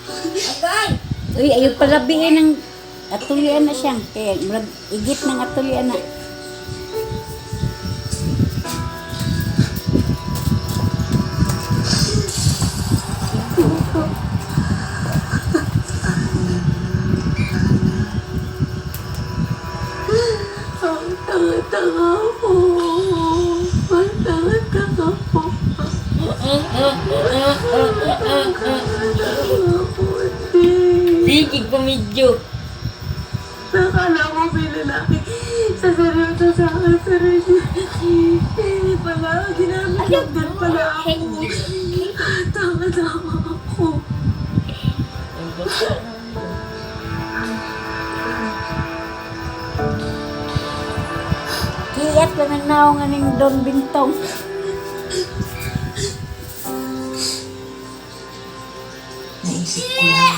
Agay! Uy, ayaw palabihin ng atulian na siya. Kaya igit ng atulian na. Ang tanga-tanga ko. Ang tanga-tanga ko. Sige, kumidyo. Nakala ko pinalaki sa seryoso sa akin, pero hindi pala. Ginamit pala ako. Tanga-tanga ako. Kiyat ka ng naong aning Don Bintong. Naisip ko lang,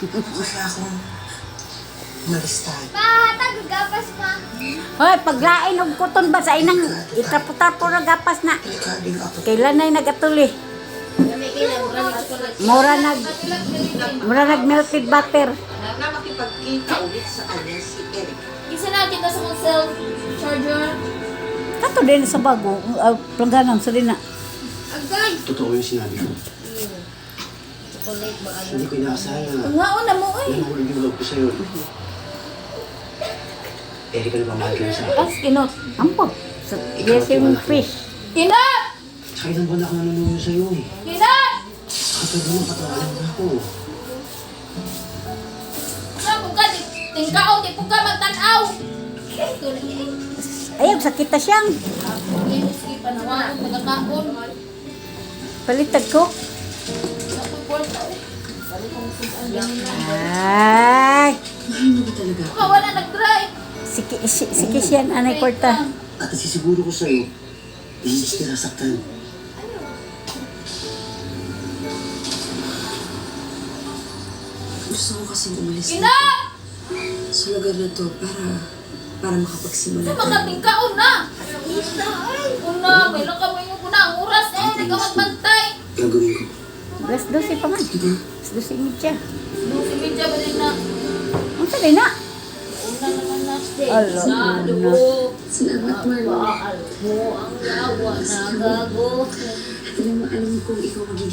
kaya akong umalis tayo. Pa, tagagapas pa. Hoy, paglain og kuton ba sa inang itrapo-trapo na gapas na. Delikading ako. Kailan na nagatuli? Mura nag melted butter. Na makipagkita ulit sa kanya si Eric. Isa na kita sa mong cell charger. Kato din sa bago, plangganan sa din na. Agay! Totoo yung sinabi ko. Hindi ko inaasahan na Tungaon na mo eh. nahulog yung loob ko sa'yo. Erika na ba mahal ka na sa akin? As kinot, ampog. Sa yung fish. Kinat! Sa ilang buwan na ako nanonood sa'yo eh. Kinat! Kapag mo, patawalan mo ako. Sa kung ka, tingkaon, di po ka magtanaw. Ito na eh. Ayaw, sakit na siyang. Sige pa naman, magkakaon. Palitag ko. Ako kwarta eh. Bali kong susan lang na. Ay, Mahal mo ba talaga? Baka wala nag-drive. sikis yan, anay kwarta. At sisiguro ko sa'yo, hindi kita sasaktan. Gusto ko kasing umalis Kinat! sa lugar na to para makapagsimula Sa mga tingkaon na. Una, may lang kami yung kuna. Ang oras eh, hindi ka magbantay. Gagawin ko. Alas 12 pa man. Alas 12 media. Nung si Midja ba din na? Ang sabi na. Una naman na. Alo, Sado. Salamat, Marlon. Baal mo ang yawa na gago. Alam mo kung ikaw magiging